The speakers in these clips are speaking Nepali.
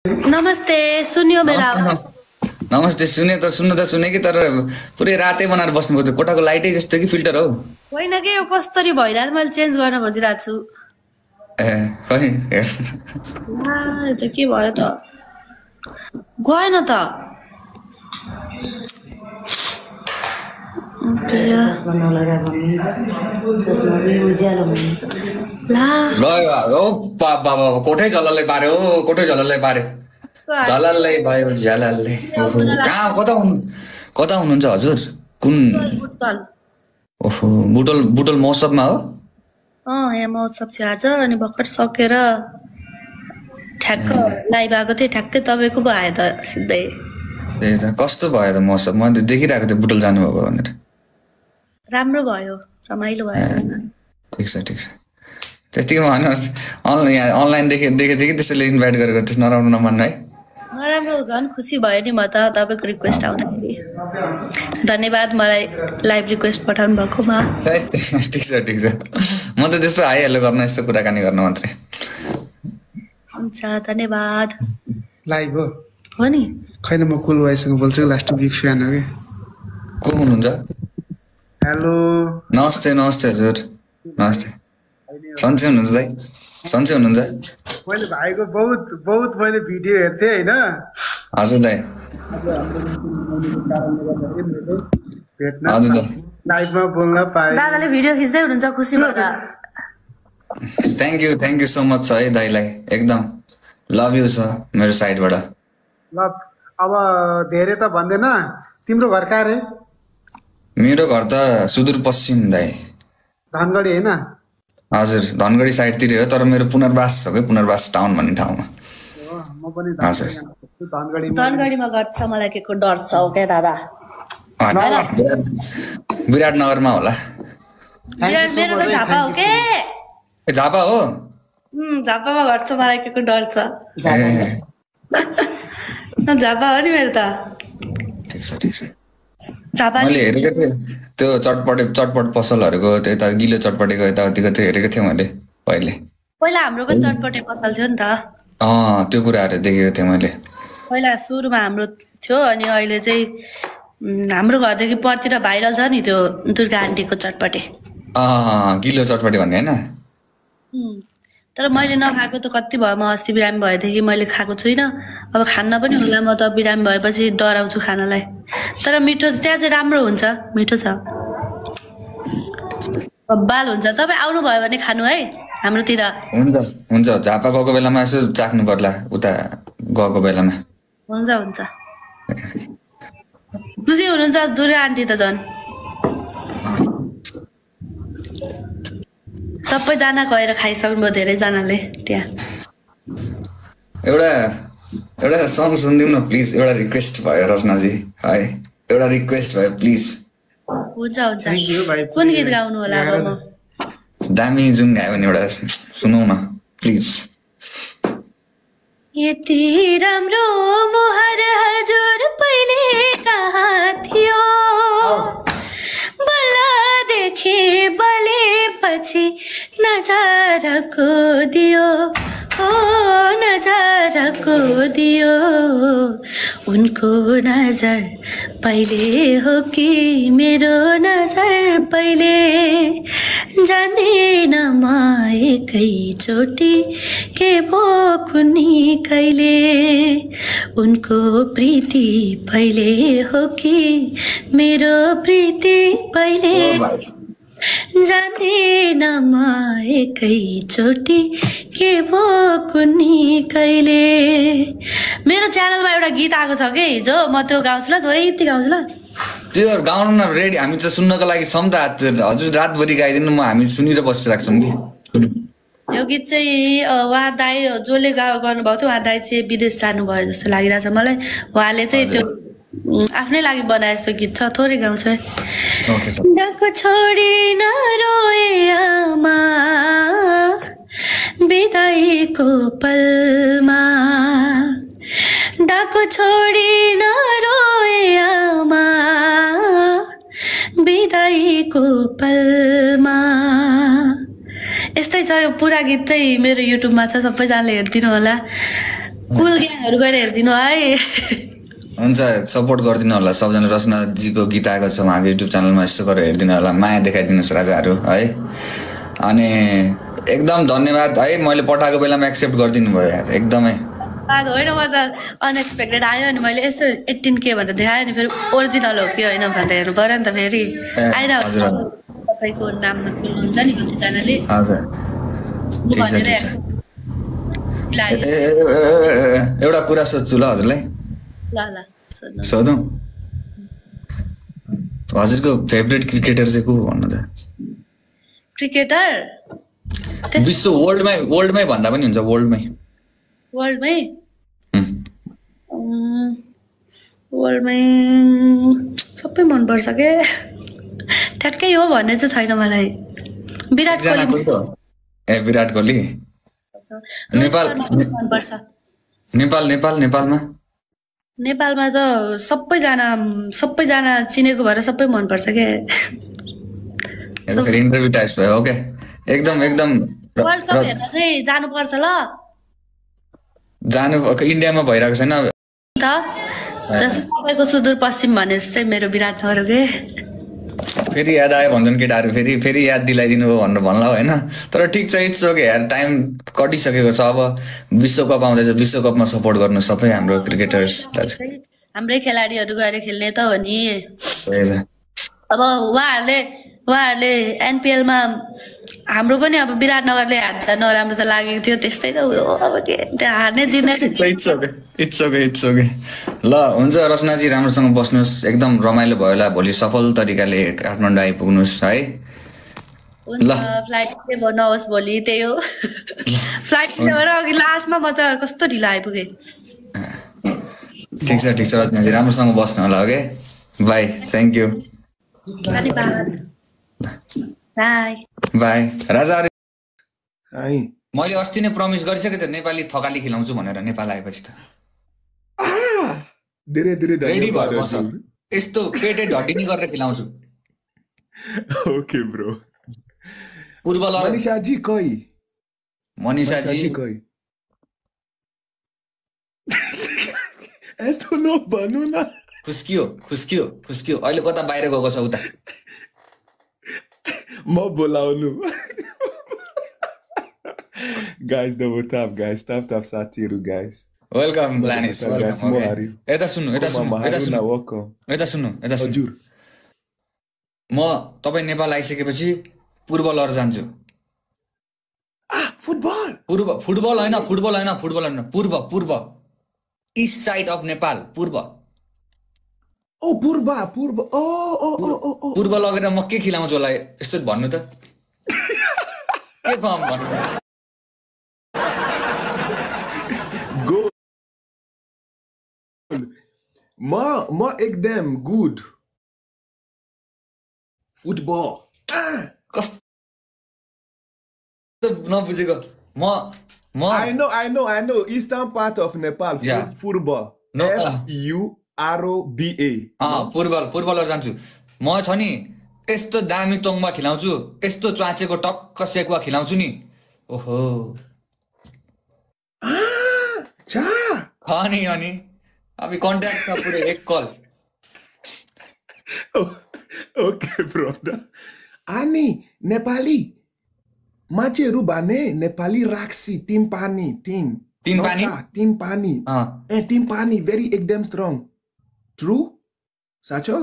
नमस्ते सुन्यो मेरो आवाज नमस्ते सुने त सुने कि तर पुरै रातै बनाएर बस्नुभयो त कोठाको लाइटै जस्तो कि फिल्टर हो होइन के यो कसरी भइरहेछ मैले चेन्ज गर्न खोजिरहेको छु ए खै यो त के भयो त गएन त ओ बाबा कोठै झलल्लै पार्यो कोठै झलल्लै पार्यो झलल्लै भयो झलल्लै कहाँ कता हुनुहुन्छ हजुर कुन ओहो बुटल महोत्सवमा हो यहाँ महोत्सव थियो आज अनि भर्खर सकेर ठ्याक्क लाइभ आएको थिएँ ठ्याक्कै तपाईँको पो आयो त सिधै ए कस्तो भयो त महोत्सव मैले देखिरहेको थिएँ बुटल जानुभएको भनेर राम्रो भयो रमाइलो भयो ठिक छ त्यतिकै भएन अनलाइन देखेको थिएँ कि त्यसैले इन्भाइट गरेको त्यस नराम्रो नमान्नु है नराम्रो झन् खुसी भयो नि म त तपाईँको रिक्वेस्ट आउँदाखेरि धन्यवाद मलाई लाइभ रिक्वेस्ट पठाउनु भएकोमा ठिक छ म त त्यस्तो आइहाल्यो गर्न यस्तो कुराकानी गर्न मात्रै हुन्छ धन्यवाद लाइभ हो नि खैन म कुल भाइसँग बोल्छु लास्ट बिग फ्यान हो कि को हुनुहुन्छ हेलो नमस्ते हजुर नमस्ते सन्चै हुनुहुन्छ दाइ सन्चै हुनुहुन्छ मैले भाइको बहुत मैले भिडियो हेर्थेँ होइन हजुर दाइ हजुर दाइ लाइभमा बोल्न पाएँ दादाले भिडियो खिच्दै हुनुहुन्छ खुसी भएर थ्याङ्क यू सो मच छ है दाइलाई एकदम लभ यु छ मेरो साइडबाट ल अब धेरै त भन्दैन तिम्रो घर कहाँ रे मेरो घर त सुदूरपश्चिम दाइ धनगढी होइन हजुर धनगढी साइडतिर हो तर मेरो पुनर्वास छ कि पुनर्वास टाउन भन्ने ठाउँमा म पनि धनगढीमा घर छ मलाई के को डर छ क्या दादा विराटनगरमा होला मेरो त झापा हो के झापा हो झापामा घर छ मलाई के को डर छ झापा हो नि मेरो त ठिक छ झापा मैले हेरेको थिएँ त्यो चटपट पसलहरूको त्यता गिलो चटपटेको यताउतिको त्यो हेरेको थिएँ मैले पहिला हाम्रो पनि चटपटे पसल थियो नि त त्यो कुराहरू देखेको थिएँ मैले पहिला सुरुमा हाम्रो थियो अनि अहिले चाहिँ हाम्रो घरदेखि परतिर भाइरल छ नि त्यो दुर्गा आन्टीको चटपटे गिलो चटपटे भन्ने होइन तर मैले नखाएको त कति भयो म अस्ति बिरामी भएदेखि मैले खाएको छुइनँ अब खान्न पनि होला म त बिरामी भएपछि डराउँछु खानलाई तर मिठो त्यहाँ चाहिँ राम्रो हुन्छ मिठो छ बाल हुन्छ तपाईँ आउनुभयो भने खानु है हाम्रोतिर हुन्छ झापा गएको बेलामा यसो चाख्नु पर्ला उता गएको बेलामा हुन्छ खुसी हुनुहुन्छ दुर्गा आन्टी त झन् सबैजना गएर खाइसक्नुभयो धेरैजनाले त्यहाँ एउटा सङ सुनिदिउँ न प्लिज एउटा रिक्वेस्ट भयो रचनाजी है एउटा रिक्वेस्ट भयो प्लिज हुन्छ कुन गीत गाउनु होला अब म दामी जुन गायो भने एउटा सुनौ न प्लिज यति राम्रो मुहार हजुर पहिले कहाँ थियो देखे बलेपछि नजाराको दियो नजाराको दियो उनको नजर पहिले हो कि मेरो नजर पहिले जान्दिन म एकैचोटि के भो कुनी कहिले उनको प्रीति पहिले हो कि मेरो प्रीति पहिले जान्दिन म एकैचोटि के भो कुनी कहिले मेरो च्यानलमा एउटा गीत आएको छ कि हिजो म त्यो गाउँछु ल थोरै यति गाउँछु ल त्यो गाउनु न रेडी हामी त सुन्नको लागि छौँ त हजुर रातभरि गाइदिनु म हामी सुनेर बसिरहेको छौँ कि यो गीत चाहिँ उहाँ दाई जसले गर्नुभएको थियो उहाँ दाई चाहिँ विदेश जानुभयो जस्तो लागिरहेछ मलाई उहाँले चाहिँ त्यो आफ्नै लागि बनाए जस्तो गीत छ थोरै गाउँछ है डाको छोडी नरोए आमा बिदाईको पलमा डाको छोडी नरोए आमा बिदाईको पलमा यस्तै छ यो पुरा गीत चाहिँ मेरो युट्युबमा छ सबैजनाले हेरिदिनु होला कुल ग्याङहरू गएर हेरिदिनु है हुन्छ सपोर्ट गरिदिनु होला सबजना रचनाजीको गीत आएको छ उहाँको युट्युब च्यानलमा यस्तो गरेर हेरिदिनु होला माया देखाइदिनुहोस् राजाहरू है अनि एकदम धन्यवाद है मैले पठाएको बेलामा एक्सेप्ट गरिदिनु भयो यार एकदमै होइन म त अनएक्सपेक्टेड आयो अनि मैले यसो 18K भनेर देखायो नि फेरि ओरिजिनल हो कि होइन भनेर हेर्नु पऱ्यो नि त फेरि आइरहेको तपाईँको नाममा खोल्नुहुन्छ नि कतिजनाले हजुर ठिक छ ठिक छ एउटा कुरा सोध्छु ल हजुरलाई ल सोधौँ हजुरको फेभरेट क्रिकेटर चाहिँ को भन्नु त क्रिकेटर विश्व वर्ल्डमै भन्दा पनि हुन्छ वर्ल्डमै सबै मनपर्छ के ठ्याक्कै हो भन्ने चाहिँ छैन मलाई विराट कोहली नेपालमा त सबैजना चिनेको भएर सबै मनपर्छ के इन्टरभ्यु टाइप्स भयो ओके एकदम वर्ल्ड कप हेर्न चाहिँ जानुपर्छ ल जानु इन्डियामा भइरहेको छैन त जस्तो तपाईँको सुदूरपश्चिम भने चाहिँ मेरो विराटनगर के फेरि याद आयो भन्छन् केटाहरू फेरि याद दिलाइदिनु हो भनेर भन्ला होइन तर ठिक छ इट्स ओके यार टाइम कटिसकेको छ अब विश्वकप आउँदैछ विश्वकपमा सपोर्ट गर्नु सबै हाम्रो क्रिकेटर्स हाम्रै खेलाडीहरू गएर खेल्ने त हो नि अब उहाँहरूले एनपिएलमा हाम्रो पनि अब विराटनगरले हार्दा नराम्रो त लागेको थियो त्यस्तै त हो अब के त्यहाँ हार्ने जित्ने इट्स ओके ल हुन्छ रचनाजी राम्रोसँग बस्नुहोस् एकदम रमाइलो भयो होला भोलि सफल तरिकाले काठमाडौँ आइपुग्नुहोस् है ल फ्लाइट नहोस् भोलि त्यही हो फ्लाइट अघि लास्टमा म त कस्तो ढिलो आइपुगेँ ठिक छ रचनाजी राम्रोसँग बस्नु होला okay bye thank you bye राजा मैले अस्ति नै प्रमिस गरिसकेँ त नेपाली थकाली खिलाउँछु भनेर नेपाल आएपछि त रेडी भएर बस यस्तो पेटे ढटिनी गरेर खिलाउँछु ओके ब्रो पूर्वल मनिषाजी यस्तो नभन्नु न खुस्कियो अहिले कता बाहिर गएको छ उता म बोलाउनु guys double tap guys tap साथीहरु guys वेलकम प्लानिस वेलकम यता सुन्नु हजुर म तपाई नेपाल आइसकेपछि पूर्व लहर जान्छु फुटबल हैन पूर्व ईस्ट साइड अफ नेपाल पूर्व पूर्व लगेर म के खिलाउँछु होला यस्तो भन्नु त के कम भन्नु म एकदम गुड फुटबल कस्तो नबुझेको म I know eastern part of Nepal football FURBA पूर्वलहर जान्छु म छ नि यस्तो दामी तोङमा खिलाउँछु यस्तो च्वाचेको टक्क सेकुवा खिलाउँछु नि ओहो अनि अभी कॉन्टैक्ट का पूरे एक कॉल ओके ब्रदर अनि नेपाली मान्छेहरु भने नेपाली राक्सी टिम पानी very एकदम स्ट्रङ ट्रु साचो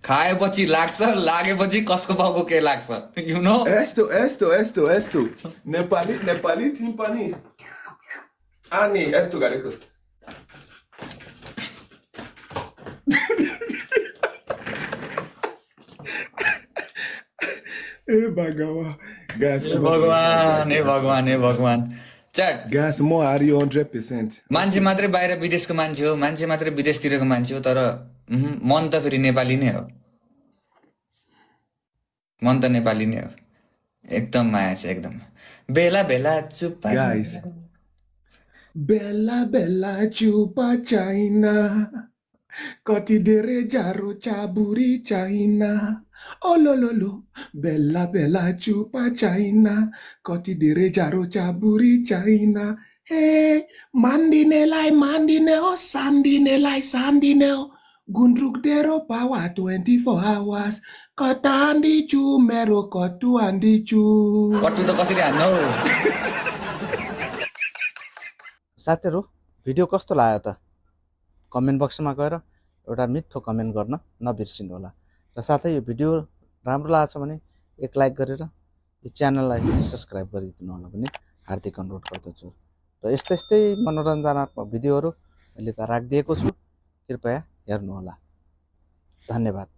खाएपछि लाग्छ लागेपछि कसको भाउको के लाग्छ यु नो यस्तो नेपाली टिम पानी अनि यस्तो गरेको भगवान च्याट ग्यास म हारियो 100%। मान्छे मात्रै बाहिर विदेशको मान्छे हो, मान्छे मात्रै विदेशतिरको मान्छे हो, तर मन त फेरि नेपाली नै हो, मन त नेपाली नै हो। एकदम माया छ एकदम। बेला बेला चुप्पा गाइस, बेला बेला चुप्पा चाहिना, कति धेरै जारो चाबुरी चाहिना, ओ लो लो लो, बेला बेला चुप्पा चाहिना, कति धेरै जारो चाबुरी चाहिना, हे मान्दिनेलाई मान्दिने हो सान्दिनेलाई सान्दिने हो गुन्द्रुक डेरो पावा 24 hours कता हान्दिछु मेरो कटु हान्दिछु कट्टु त कसरी हान्नु साथीहरु भिडियो कस्तो लाग्यो त कमेन्ट बक्समा गएर एउटा मिठो कमेन्ट गर्न नबिर्सिनु होला र साथै यो भिडियो राम्रो लाग्छ भने एक लाइक गरेर यो च्यानललाई सब्स्क्राइब गरिदिनु होला भने हार्दिक अनुरोध गर्दछु र यस्तै मनोरञ्जनात्मक भिडियोहरु अहिले त राखिदिएको छु कृपया हेर्नु होला धन्यवाद